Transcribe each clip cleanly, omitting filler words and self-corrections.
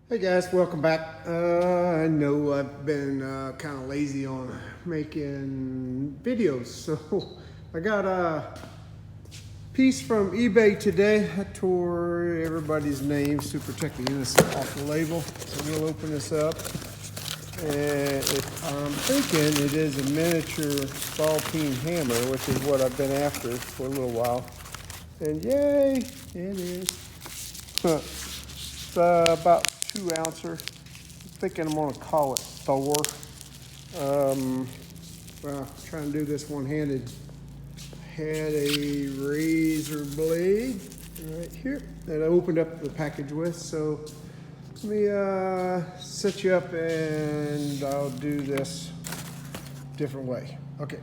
Hey guys, welcome back. I know I've been kind of lazy on making videos, so I got a piece from eBay today. I tore everybody's names to protect the innocent off the label. So we'll open this up, and if I'm thinking it is a miniature ball peen hammer, which is what I've been after for a little while. And yay, it is. It's about 2 ouncer. Thinking I'm gonna call it Thor. Well, trying to do this one-handed. Had a razor blade right here that I opened up the package with. So let me set you up and I'll do this different way. Okay,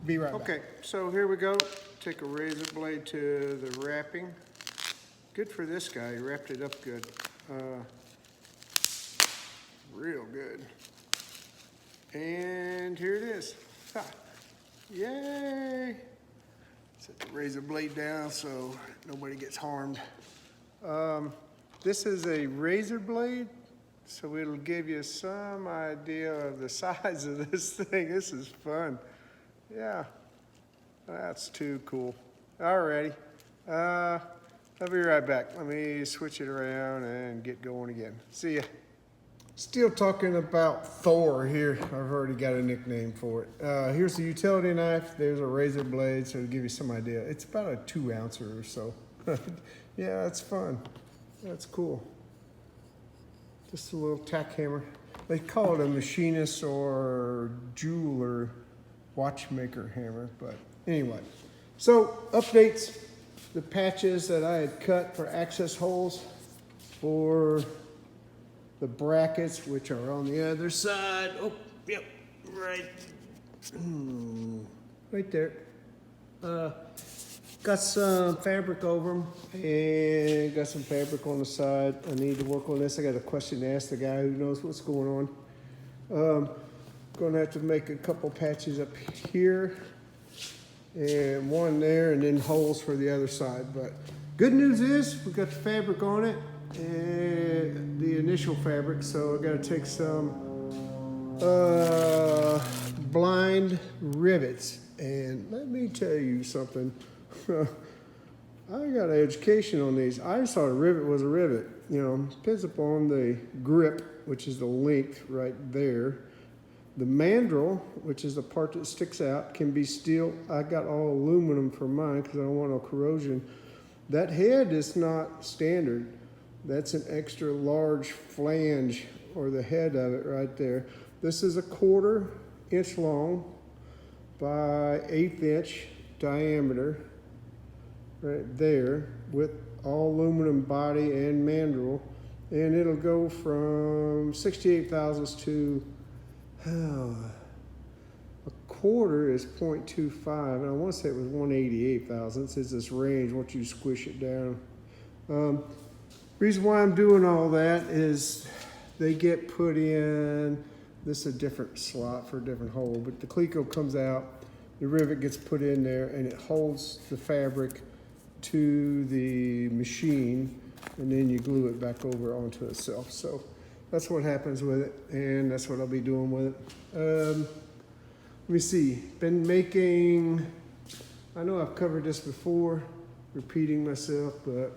be right back. Okay, so here we go. Take a razor blade to the wrapping. Good for this guy, he wrapped it up good. Real good. And here it is. Ha. Yay! Set the razor blade down so nobody gets harmed. This is a razor blade, so it'll give you some idea of the size of this thing. This is fun. Yeah, that's too cool. Alrighty. I'll be right back. Let me switch it around and get going again. See ya. Still talking about Thor here. I've already got a nickname for it. Here's the utility knife. There's a razor blade, so to give you some idea. It's about a 2 ouncer or so. Yeah, it's fun. That's cool. Just a little tack hammer. They call it a machinist or jeweler watchmaker hammer, but anyway. So, updates. The patches that I had cut for access holes for the brackets, which are on the other side. Oh, yep, right there. Got some fabric over them and got some fabric on the side. I need to work on this. I got a question to ask the guy who knows what's going on. Gonna have to make a couple patches up here and one there, and then holes for the other side. But good news is we got the fabric on it, and the initial fabric, so I got to take some blind rivets. And let me tell you something. I got an education on these. I just thought a rivet was a rivet. You know, depends upon the grip, which is the length right there. The mandrel, which is the part that sticks out, can be steel. I got all aluminum for mine because I don't want no corrosion. That head is not standard. That's an extra large flange, or the head of it right there. This is a 1/4 inch long by 1/8 inch diameter right there with all aluminum body and mandrel. And it'll go from 68 thousandths to a 1/4 is 0.25, and I want to say it was 188 thousandths. It's this range once you squish it down. Reason why I'm doing all that is they get put in, this is a different slot for a different hole, but the cleco comes out, the rivet gets put in there, and it holds the fabric to the machine, and then you glue it back over onto itself. So that's what happens with it, and that's what I'll be doing with it. Let me see, been making, I know I've covered this before, repeating myself, but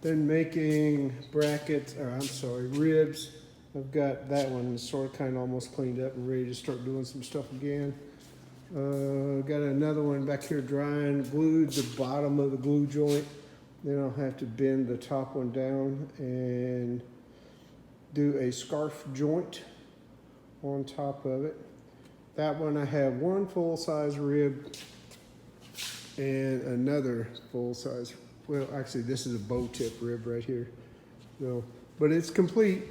been making brackets, or I'm sorry, ribs. I've got that one sort of kind of almost cleaned up and ready to start doing some stuff again. Got another one back here drying, glued the bottom of the glue joint. Then I'll have to bend the top one down and do a scarf joint on top of it. That one I have one full-size rib and another full-size, well actually this is a bow tip rib right here. No, but it's complete.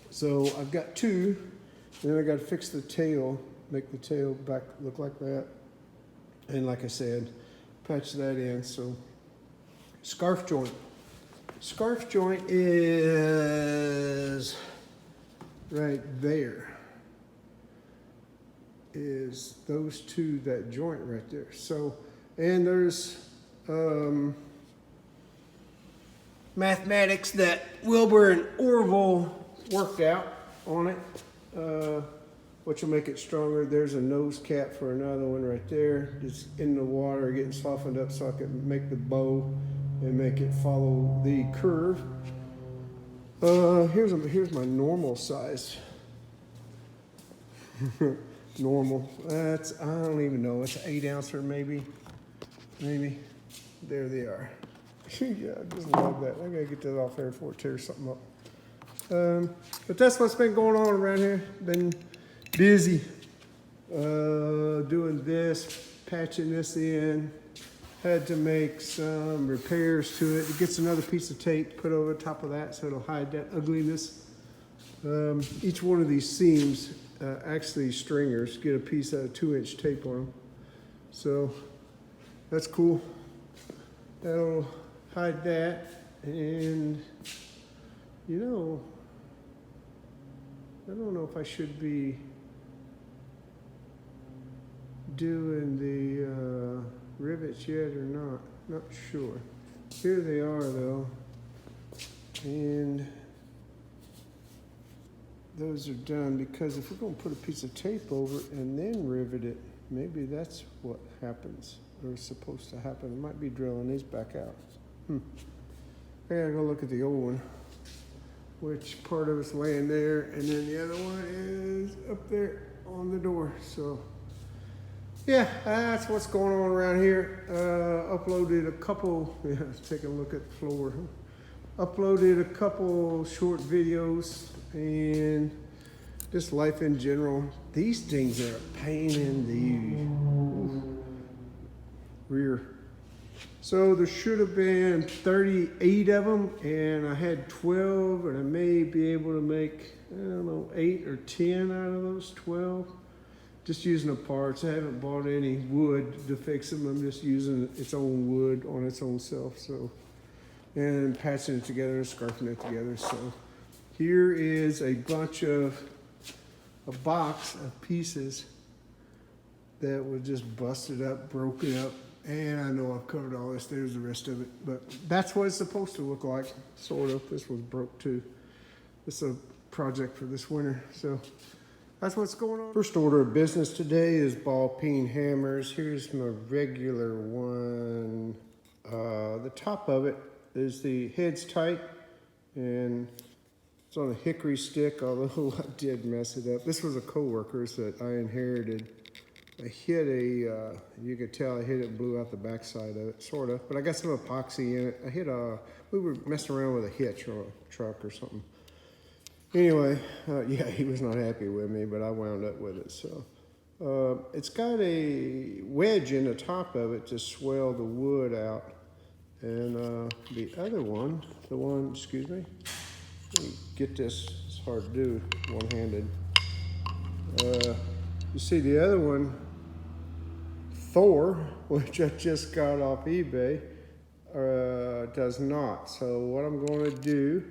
So I've got two, then I got to fix the tail, make the tail back look like that. And like I said, patch that in. So scarf joint. Scarf joint is right there. Is those two, that joint right there. So, and there's mathematics that Wilbur and Orville worked out on it, which will make it stronger. There's a nose cap for another one right there. It's in the water, getting softened up so I can make the bow and make it follow the curve. Here's my normal size. Normal. That's, I don't even know. It's an 8 ouncer maybe. There they are. Yeah, I just love that. I gotta get that off there before it tears something up. But that's what's been going on around here. Been busy doing this, patching this in. Had to make some repairs to it. It gets another piece of tape put over the top of that so it'll hide that ugliness. Each one of these seams, actually stringers, get a piece of 2-inch tape on them. So that's cool. That'll hide that. And you know, I don't know if I should be doing the rivets yet or not sure. Here they are though, and those are done because if we're going to put a piece of tape over it and then rivet it, maybe that's what happens or is supposed to happen. I might be drilling these back out. I gotta go look at the old one, which part of it's laying there, and then the other one is up there on the door. So yeah, that's what's going on around here. Uploaded a couple, take a look at the floor. Uploaded a couple short videos and just life in general. These things are a pain in the rear. So there should have been 38 of them, and I had 12, and I may be able to make, I don't know, 8 or 10 out of those 12. Just using the parts. I haven't bought any wood to fix them. I'm just using its own wood on its own self. So, and patching it together and scarfing it together. So here is a box of pieces that was just busted up, broken up. And I know I've covered all this. There's the rest of it. But that's what it's supposed to look like, sort of. This was broke too. This is a project for this winter. So that's what's going on. First order of business today is ball peen hammers. Here's my regular one. The top of it is the head's tight and it's on a hickory stick, although I did mess it up. This was a coworker's that I inherited. I hit you could tell I hit it and blew out the backside of it, sort of. But I got some epoxy in it. We were messing around with a hitch on a truck or something. Anyway, yeah, he was not happy with me, but I wound up with it. So it's got a wedge in the top of it to swell the wood out. And the other one, excuse me, let me get this, it's hard to do one-handed. You see the other one, Thor, which I just got off eBay, does not. So what I'm going to do,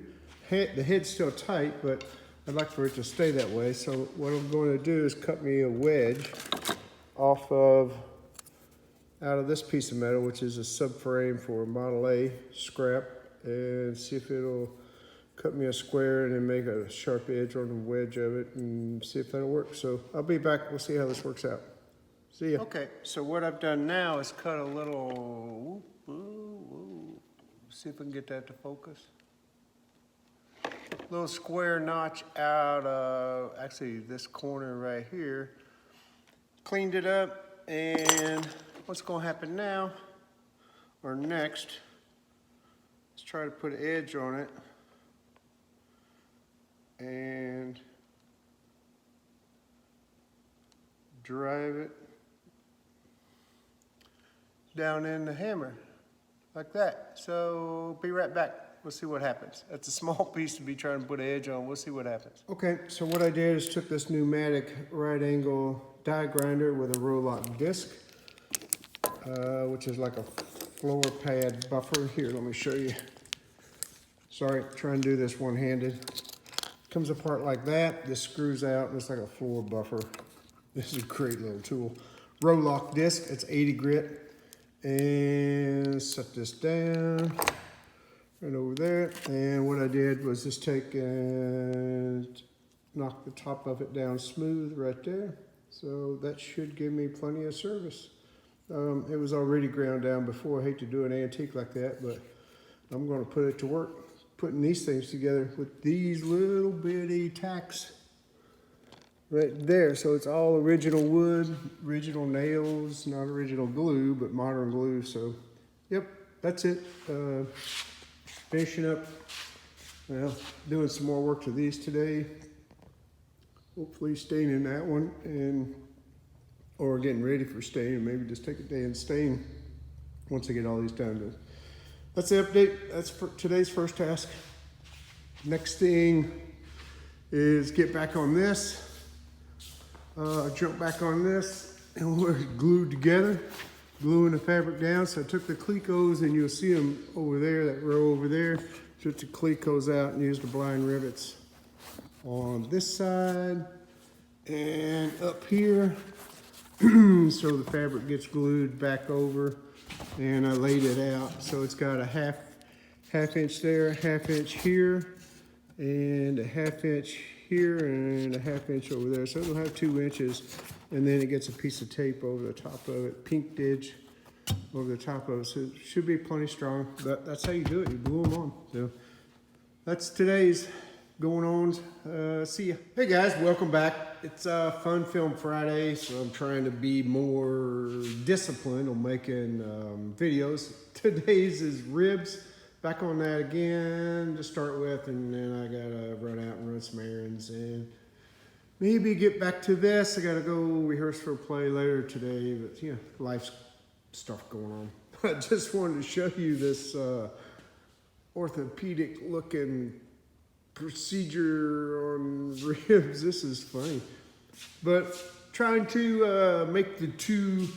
the head's still tight, but I'd like for it to stay that way. So what I'm going to do is cut me a wedge out of this piece of metal, which is a subframe for Model A scrap, and see if it'll cut me a square and then make a sharp edge on the wedge of it and see if that'll work. So I'll be back. We'll see how this works out. See ya. Okay, so what I've done now is cut a little, see if I can get that to focus. Little square notch out of, actually this corner right here. Cleaned it up, and what's gonna happen now, or next, let's try to put an edge on it. And drive it down in the hammer like that. So be right back. We'll see what happens. That's a small piece to be trying to put an edge on. We'll see what happens. Okay, so what I did is took this pneumatic right angle die grinder with a roll-lock disc, which is like a floor pad buffer. Here, let me show you. Sorry, try and do this one-handed. Comes apart like that. This screws out, and it's like a floor buffer. This is a great little tool. Roll-lock disc, it's 80 grit. And set this down. right over there. And what I did was just take and knock the top of it down smooth right there. So that should give me plenty of service. It was already ground down before. I hate to do an antique like that, but I'm going to put it to work, putting these things together with these little bitty tacks right there. So it's all original wood, original nails, not original glue, but modern glue. So, yep, that's it. Finishing up, well, doing some more work to these today. Hopefully staining that one, or getting ready for staining. Maybe just take a day and stain once I get all these done. That's the update. That's for today's first task. Next thing is get back on this, jump back on this, and we're glued together, gluing the fabric down. So I took the clecos, and you'll see them over there, that row over there. Took the clecos out and used the blind rivets on this side and up here. So the fabric gets glued back over, and I laid it out. So it's got a half inch there, a half inch here, and a half inch here, and a half inch over there. So it'll have 2 inches, and then it gets a piece of tape over the top of it, pink ditch over the top of it. So it should be plenty strong. But that's how you do it. You glue them on. So that's today's going on. See ya. Hey guys, welcome back. It's Fun Film Friday, so I'm trying to be more disciplined on making videos. Today's is ribs. Back on that again to start with, and then I gotta run out and run some errands and maybe get back to this. I gotta go rehearse for a play later today, but yeah, life's stuff going on. I just wanted to show you this orthopedic looking procedure on ribs. This is funny, but trying to make the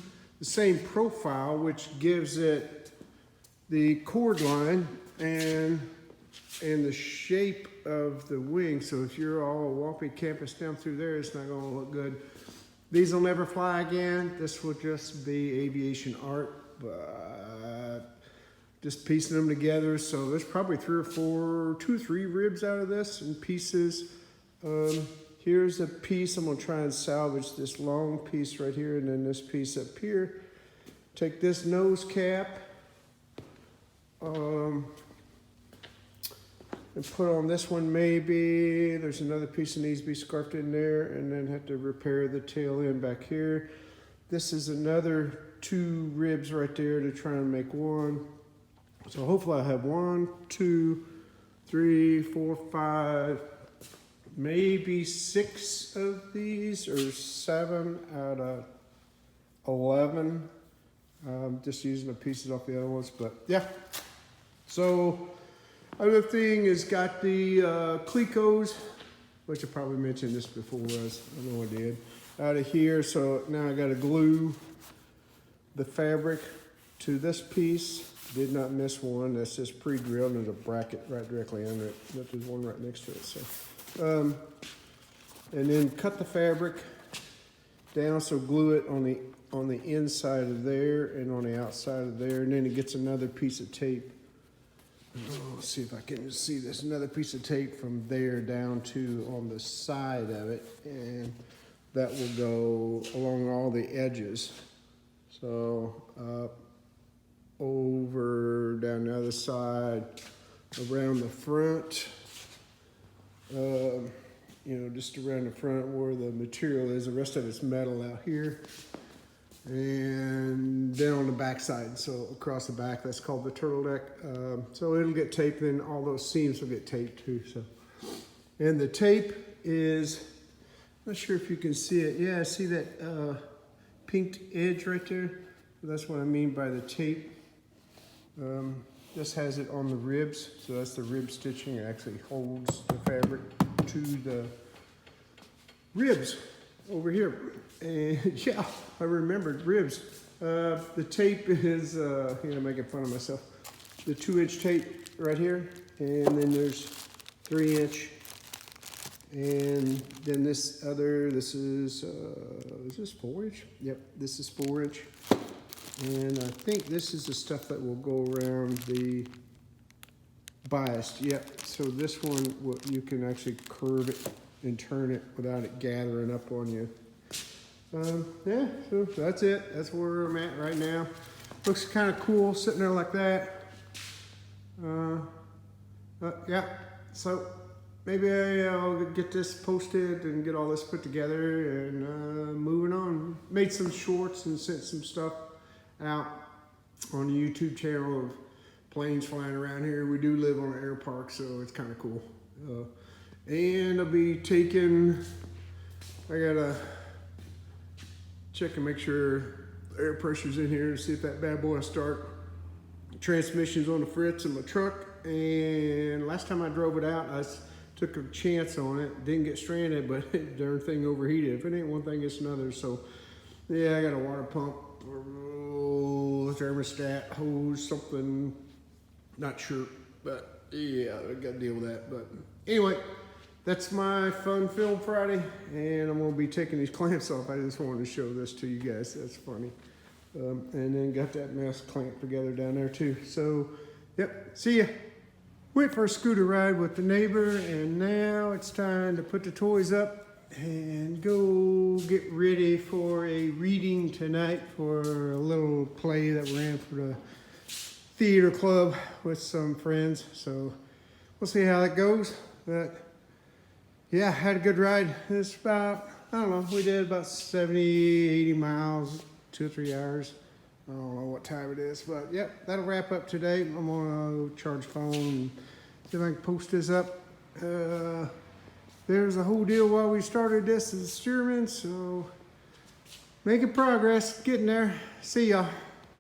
same profile, which gives it the cord line and the shape of the wing. So if you're all whoppy campus down through there, it's not gonna look good. These will never fly again. This will just be aviation art, but just piecing them together. So there's probably 2 or 3 ribs out of this in pieces. Here's a piece. I'm gonna try and salvage this long piece right here, and then this piece up here. Take this nose cap and put on this one maybe. There's another piece that needs to be scarfed in there, and then have to repair the tail end back here. This is another 2 ribs right there to try and make one. So hopefully I have 1, 2, 3, 4, 5, maybe 6 of these, or 7 out of 11. Just using the pieces off the other ones, but yeah. So other thing is got the clecos, which I probably mentioned this before, I know I did, out of here. So now I got to glue the fabric to this piece. Did not miss one. That's just pre-drilled, and there's a bracket right directly under it. But there's one right next to it. So, and then cut the fabric down. So glue it on the inside of there and on the outside of there, and then it gets another piece of tape. Let's see if I can see this. Another piece of tape from there down to on the side of it, and that will go along all the edges. So up, over, down the other side, around the front, you know, just around the front where the material is. The rest of it's metal out here. And then on the back side, so across the back, that's called the turtleneck. So it'll get taped, and all those seams will get taped too. So, and the tape is, I'm not sure if you can see it. Yeah, see that pinked edge right there? That's what I mean by the tape. This has it on the ribs, so that's the rib stitching. It actually holds the fabric to the ribs over here. And yeah, I remembered ribs. The tape is, making fun of myself. The 2-inch tape right here, and then there's 3-inch, and then this is this 4-inch? Yep, this is 4-inch. And I think this is the stuff that will go around the biased. Yep. So this one, you can actually curve it and turn it without it gathering up on you. Yeah, so that's it. That's where I'm at right now. Looks kind of cool sitting there like that. Yeah, so maybe I'll get this posted and get all this put together and moving on. Made some shorts and sent some stuff out on the YouTube channel of planes flying around here. We do live on an air park, so it's kind of cool. And I'll be taking, I gotta check and make sure the air pressure's in here and see if that bad boy will start. Transmission's on the fritz in my truck, and last time I drove it out, I took a chance on it. Didn't get stranded, but the darn thing overheated. If it ain't one thing, it's another. So yeah, I got a water pump, thermostat, hose, something, not sure, but yeah, I got to deal with that. But anyway, that's my fun film Friday, and I'm gonna be taking these clamps off. I just wanted to show this to you guys. That's funny. And then got that mess clamped together down there too. So, yep, see ya. Went for a scooter ride with the neighbor, and now it's time to put the toys up and go get ready for a reading tonight for a little play that we're in for the theater club with some friends. So we'll see how that goes. But yeah, had a good ride. It's about, I don't know, we did about 70, 80 miles, 2 or 3 hours. I don't know what time it is, but yep, that'll wrap up today. I'm gonna charge phone and see if I can post this up. There's the whole deal while we started this as Stearman, so making progress, getting there. See y'all.